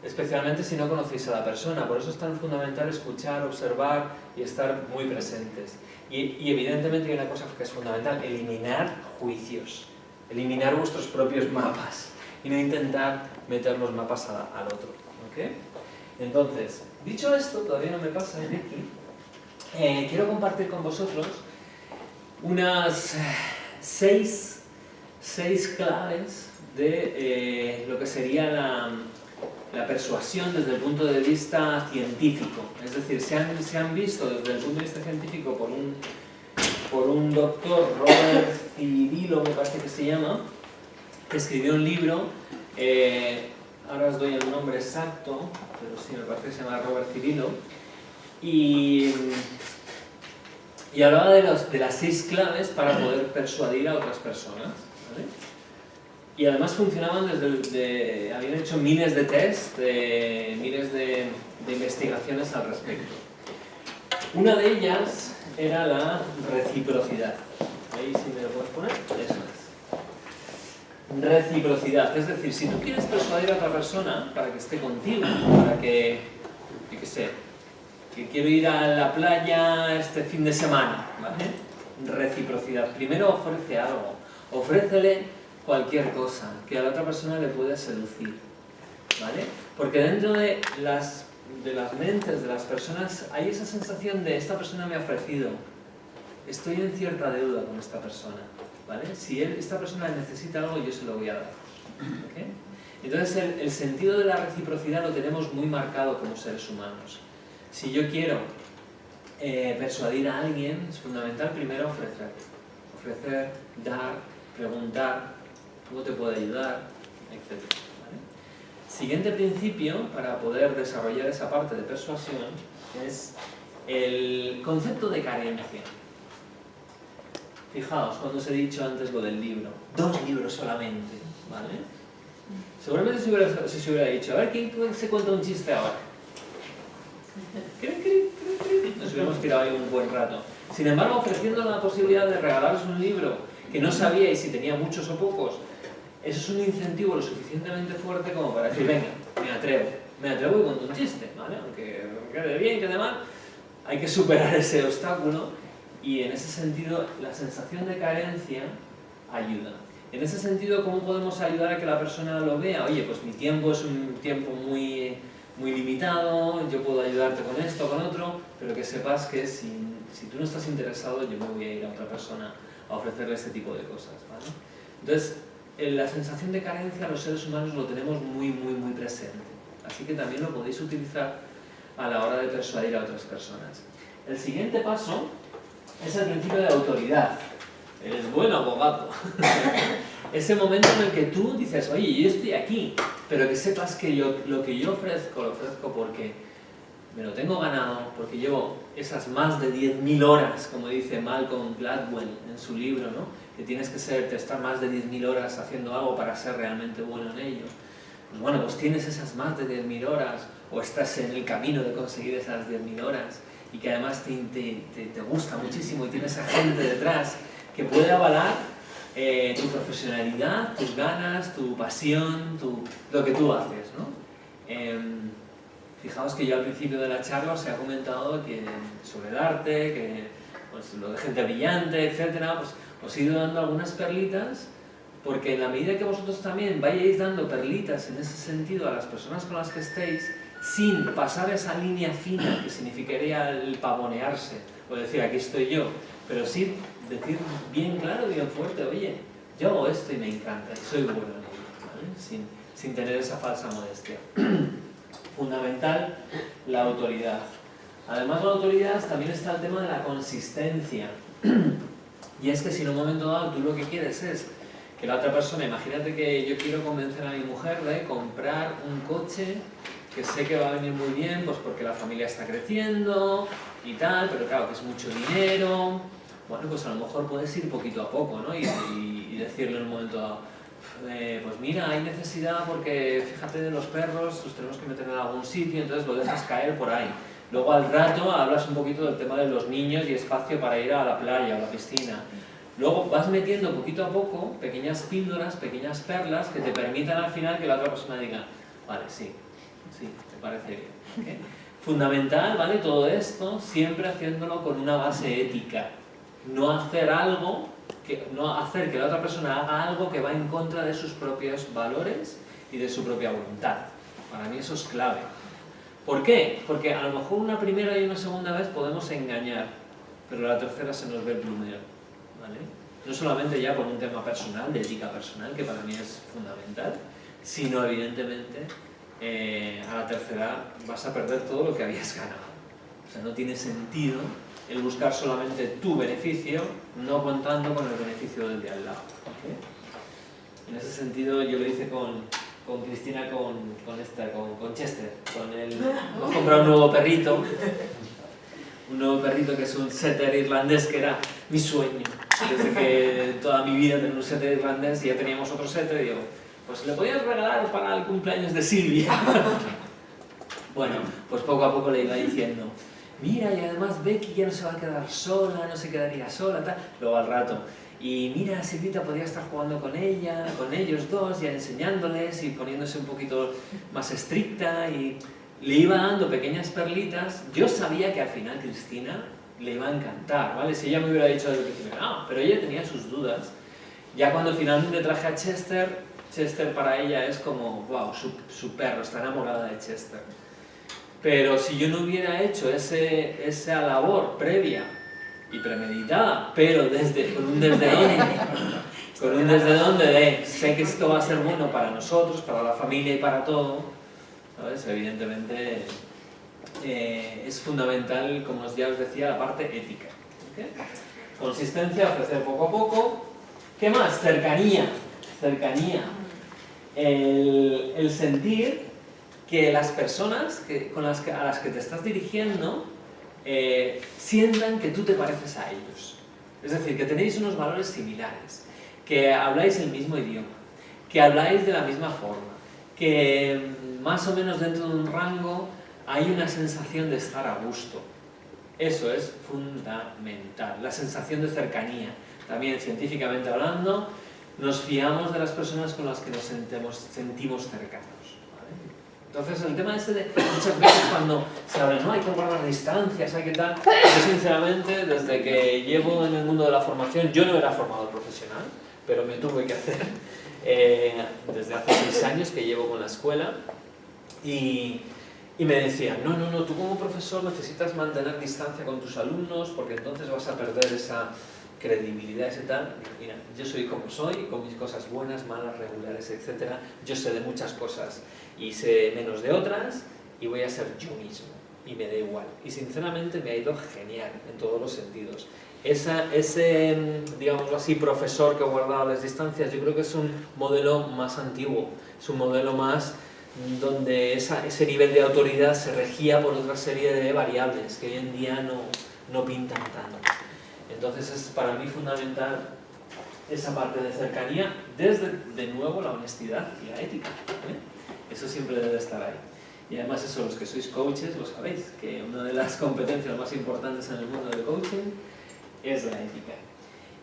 especialmente si no conocéis a la persona. Por eso es tan fundamental escuchar, observar y estar muy presentes. Y evidentemente hay una cosa que es fundamental: eliminar juicios, eliminar vuestros propios mapas y no intentar meter los mapas al otro. ¿Okay? Entonces, dicho esto, todavía no me pasa, Vicky, quiero compartir con vosotros unas 6 claves de lo que sería la persuasión desde el punto de vista científico. Es decir, se han visto desde el punto de vista científico por un doctor, Robert Cirillo, me parece que se llama, que escribió un libro, ahora os doy el nombre exacto, pero sí, me parece que se llama Robert Cirillo, y hablaba de las 6 claves para poder persuadir a otras personas, ¿vale? Y además funcionaban habían hecho miles de tests, miles de investigaciones al respecto. Una de ellas era la reciprocidad. Ahí sí me lo puedes poner. Eso es. Reciprocidad. Es decir, si tú quieres persuadir a otra persona para que esté contigo, para que, yo qué sé, que quiero ir a la playa este fin de semana, ¿vale? Reciprocidad. Primero ofrece algo. Ofrécele cualquier cosa que a la otra persona le pueda seducir, ¿vale? Porque dentro de las mentes de las personas hay esa sensación de: esta persona me ha ofrecido, estoy en cierta deuda con esta persona, ¿vale? Si esta persona necesita algo, yo se lo voy a dar, ¿okay? Entonces el sentido de la reciprocidad lo tenemos muy marcado como seres humanos. Si yo quiero persuadir a alguien, es fundamental primero ofrecer, dar, preguntar cómo te puedo ayudar, etc. ¿Vale? Siguiente principio para poder desarrollar esa parte de persuasión es el concepto de carencia. Fijaos, cuando os he dicho antes lo del libro, 2 libros solamente, ¿vale? Seguramente si se hubiera dicho: a ver, ¿quién se cuenta un chiste ahora? Nos hubiéramos tirado ahí un buen rato. Sin embargo, ofreciendo la posibilidad de regalaros un libro que no sabíais si tenía muchos o pocos, eso es un incentivo lo suficientemente fuerte como para decir: venga, me atrevo y cuento un chiste, ¿vale? Aunque quede bien, quede mal, hay que superar ese obstáculo, y en ese sentido la sensación de carencia ayuda. En ese sentido, ¿cómo podemos ayudar a que la persona lo vea? Oye, pues mi tiempo es un tiempo muy limitado, yo puedo ayudarte con esto o con otro, pero que sepas que si tú no estás interesado, yo me voy a ir a otra persona a ofrecerle este tipo de cosas, ¿vale? Entonces, la sensación de carencia los seres humanos lo tenemos muy presente, así que también lo podéis utilizar a la hora de persuadir a otras personas. El siguiente paso es el principio de autoridad. Eres buen abogado. Ese momento en el que tú dices: oye, yo estoy aquí, pero que sepas que lo que yo ofrezco, lo ofrezco porque me lo tengo ganado, porque llevo esas más de 10.000 horas, como dice Malcolm Gladwell en su libro, ¿no? Que tienes que estar más de 10.000 horas haciendo algo para ser realmente bueno en ello. Pues bueno, pues tienes esas más de 10.000 horas, o estás en el camino de conseguir esas 10.000 horas, y que además te gusta muchísimo y tienes a gente detrás que puede avalar tu profesionalidad, tus ganas, tu pasión, lo que tú haces, ¿no? Fijaos que yo al principio de la charla os he comentado que sobre el arte, que pues, lo de gente brillante, etc. Pues os he ido dando algunas perlitas, porque en la medida que vosotros también vayáis dando perlitas en ese sentido a las personas con las que estéis, sin pasar esa línea fina que significaría el pavonearse, o decir: aquí estoy yo, pero sí decir bien claro y bien fuerte: oye, yo hago esto y me encanta, y soy bueno en ello, ¿vale? Sin tener esa falsa modestia. Fundamental, la autoridad. Además, la autoridad también está el tema de la consistencia. Y es que si en un momento dado tú lo que quieres es que la otra persona, imagínate que yo quiero convencer a mi mujer de comprar un coche que sé que va a venir muy bien, pues porque la familia está creciendo y tal, pero claro que es mucho dinero. bueno, pues a lo mejor puedes ir poquito a poco, ¿no? Y decirle en un momento dado, pues mira, hay necesidad porque fíjate de los perros, los tenemos que meter en algún sitio, entonces lo dejas caer por ahí. Luego al rato hablas un poquito del tema de los niños y espacio para ir a la playa o a la piscina. Luego vas metiendo poquito a poco pequeñas píldoras, pequeñas perlas que te permitan al final que la otra persona diga, vale, sí, te parece bien. ¿Okay? Fundamental, ¿vale? Todo esto siempre haciéndolo con una base ética. No hacer que la otra persona haga algo que va en contra de sus propios valores y de su propia voluntad. Para mí eso es clave. ¿Por qué? Porque a lo mejor una primera y una segunda vez podemos engañar, pero la tercera se nos ve el plumero, ¿vale? No solamente ya por un tema personal, de ética personal, que para mí es fundamental, sino evidentemente a la tercera vas a perder todo lo que habías ganado. O sea, no tiene sentido el buscar solamente tu beneficio, no contando con el beneficio del de al lado. ¿Okay? En ese sentido yo lo hice con Cristina, con Chester. Hemos comprado un nuevo perrito que es un setter irlandés, que era mi sueño. Desde que toda mi vida tenía un setter irlandés y ya teníamos otro setter, y digo, pues le podías regalar para el cumpleaños de Silvia. Bueno, pues poco a poco le iba diciendo, mira, y además Becky ya no se va a quedar sola, no se quedaría sola, tal. Luego al rato, y mira, Silvita podría estar jugando con ella, con ellos dos, ya enseñándoles y poniéndose un poquito más estricta, y le iba dando pequeñas perlitas. Yo sabía que al final Cristina le iba a encantar, ¿vale? Si ella me hubiera dicho desde el principio, no, pero ella tenía sus dudas. Ya cuando finalmente traje a Chester para ella es como, wow, su perro, está enamorada de Chester. Pero si yo no hubiera hecho esa labor previa y premeditada, pero con un desde donde sé que esto va a ser bueno para nosotros, para la familia y para todo, ¿sabes? Evidentemente es fundamental, como ya os decía, la parte ética. ¿Okay? Consistencia, ofrecer poco a poco. ¿Qué más? Cercanía. El sentir que las personas a las que te estás dirigiendo sientan que tú te pareces a ellos. Es decir, que tenéis unos valores similares, que habláis el mismo idioma, que habláis de la misma forma, que más o menos dentro de un rango hay una sensación de estar a gusto. Eso es fundamental, la sensación de cercanía. También científicamente hablando, nos fiamos de las personas con las que nos sentimos cercanos. Entonces el tema de muchas veces cuando se habla, no, hay que guardar distancias, hay que tal, yo sinceramente desde que llevo en el mundo de la formación, yo no era formador profesional, pero me tuve que hacer desde hace 6 años que llevo con la escuela, y me decían, no, tú como profesor necesitas mantener distancia con tus alumnos porque entonces vas a perder esa credibilidad, ese tal. Mira, yo soy como soy, con mis cosas buenas, malas, regulares, etc. Yo sé de muchas cosas y sé menos de otras, y voy a ser yo mismo, y me da igual. Y sinceramente me ha ido genial en todos los sentidos. Ese, digámoslo así, profesor que guardaba las distancias, yo creo que es un modelo más antiguo, es un modelo más donde ese nivel de autoridad se regía por otra serie de variables que hoy en día no pintan tanto. Entonces es para mí fundamental esa parte de cercanía, desde, de nuevo, la honestidad y la ética. Eso siempre debe estar ahí. Y además eso, los que sois coaches lo sabéis, que una de las competencias más importantes en el mundo del coaching es la ética.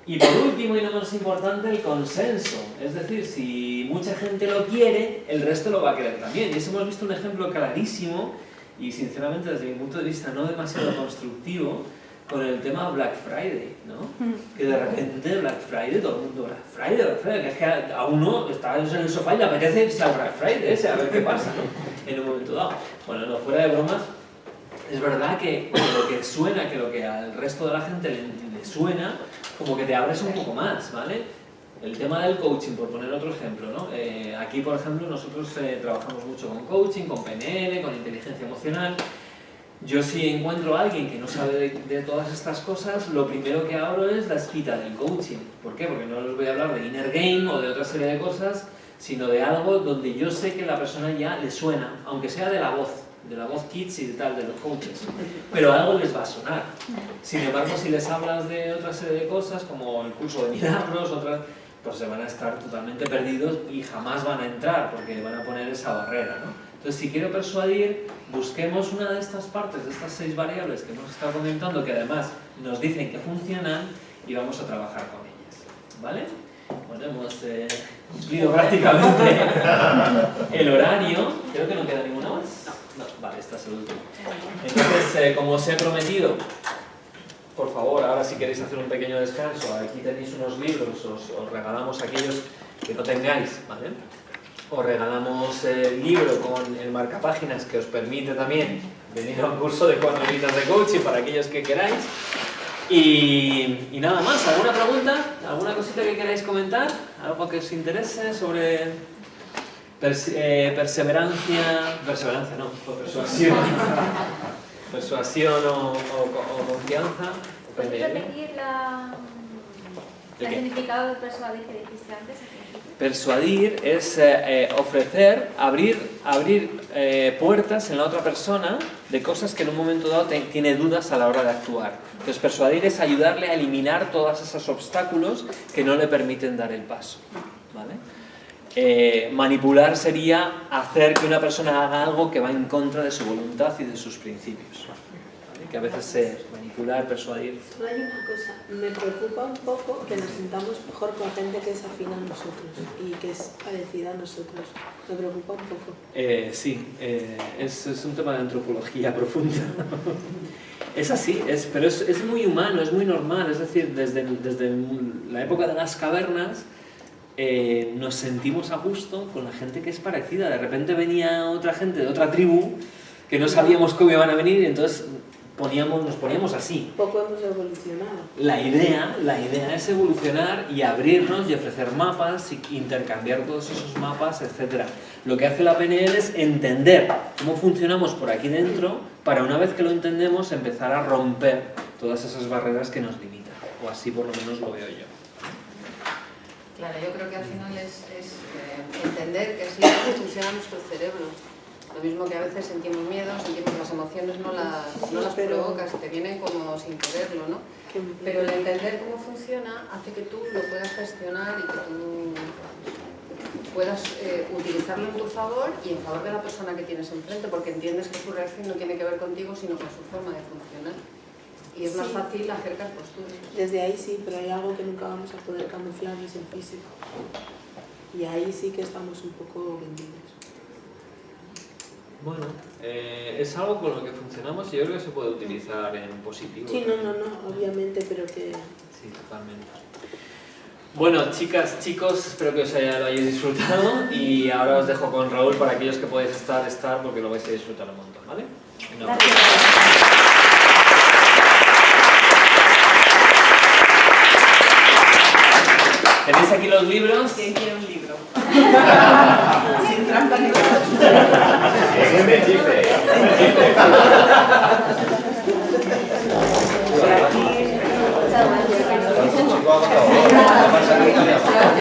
Y por último y no menos importante, el consenso. Es decir, si mucha gente lo quiere, el resto lo va a querer también. Y eso hemos visto un ejemplo clarísimo y sinceramente desde mi punto de vista no demasiado constructivo, con el tema Black Friday, ¿no? Que de repente Black Friday, todo el mundo Black Friday, que es que a uno está en el sofá y le apetece irse al Black Friday, a ver qué pasa, ¿no? En un momento dado. Bueno, no, fuera de bromas, es verdad que lo que suena, que lo que al resto de la gente le suena, como que te abres un poco más, ¿vale? El tema del coaching, por poner otro ejemplo, ¿no? Aquí, por ejemplo, nosotros trabajamos mucho con coaching, con PNL, con inteligencia emocional. Yo si encuentro a alguien que no sabe de todas estas cosas, lo primero que abro es la espita del coaching. ¿Por qué? Porque no les voy a hablar de inner game o de otra serie de cosas, sino de algo donde yo sé que la persona ya le suena, aunque sea de la voz, de la voz kids y de tal, de los coaches, pero algo les va a sonar. Sin embargo, si les hablas de otra serie de cosas, como el curso de milagros, otras, pues se van a estar totalmente perdidos y jamás van a entrar, porque van a poner esa barrera, ¿no? Entonces, si quiero persuadir, busquemos una de estas partes, de estas 6 variables que hemos estado comentando, que además nos dicen que funcionan, y vamos a trabajar con ellas, ¿vale? Bueno, hemos cumplido prácticamente el horario. Creo que no queda ninguna más. No, vale, esta es el último. Entonces, como os he prometido, por favor, ahora si queréis hacer un pequeño descanso, aquí tenéis unos libros, os regalamos aquellos que no tengáis, ¿vale? Os regalamos el libro con el marcapáginas que os permite también venir a un curso de 4 horitas de coaching para aquellos que queráis. Y nada más, ¿alguna pregunta? ¿Alguna cosita que queráis comentar? ¿Algo que os interese sobre perseverancia no, persuasión? ¿Persuasión o confianza? ¿Puedes repetir el significado de persuadir que dijiste antes? Persuadir es ofrecer, abrir puertas en la otra persona de cosas que en un momento dado tiene dudas a la hora de actuar. Entonces, persuadir es ayudarle a eliminar todos esos obstáculos que no le permiten dar el paso, ¿vale? Manipular sería hacer que una persona haga algo que va en contra de su voluntad y de sus principios, ¿vale? Que a veces manipular, persuadir... Solo hay una cosa, me preocupa un poco que nos sintamos mejor con gente que es afín a nosotros y que es parecida a nosotros. Me preocupa un poco. Sí, es un tema de antropología profunda. Es así, pero es muy humano, es muy normal. Es decir, desde la época de las cavernas nos sentimos a gusto con la gente que es parecida. De repente venía otra gente de otra tribu que no sabíamos cómo iban a venir y entonces nos poníamos así. Poco hemos evolucionado. La idea es evolucionar y abrirnos y ofrecer mapas y intercambiar todos esos mapas, etc. Lo que hace la PNL es entender cómo funcionamos por aquí dentro para una vez que lo entendemos empezar a romper todas esas barreras que nos limitan. O así por lo menos lo veo yo. Claro, yo creo que al final es entender que así funciona nuestro cerebro. Lo mismo que a veces sentimos miedo, sentimos las emociones, no las provocas, te vienen como sin quererlo, ¿no? Pero el entender cómo funciona hace que tú lo puedas gestionar y que tú puedas utilizarlo en tu favor y en favor de la persona que tienes enfrente, porque entiendes que su reacción no tiene que ver contigo, sino con su forma de funcionar. Y es más fácil acercar posturas. Desde ahí sí, pero hay algo que nunca vamos a poder camuflar, es el físico. Y ahí sí que estamos un poco vendidos. Bueno, es algo con lo que funcionamos y yo creo que se puede utilizar en positivo. Sí, no, obviamente, pero que... Sí, totalmente. Bueno, chicas, chicos, espero que lo hayáis disfrutado y ahora os dejo con Raúl para aquellos que podéis estar porque lo vais a disfrutar un montón, ¿vale? ¿Tenéis aquí los libros? ¿Quién quiere un libro? Sin trampa ni Aquí.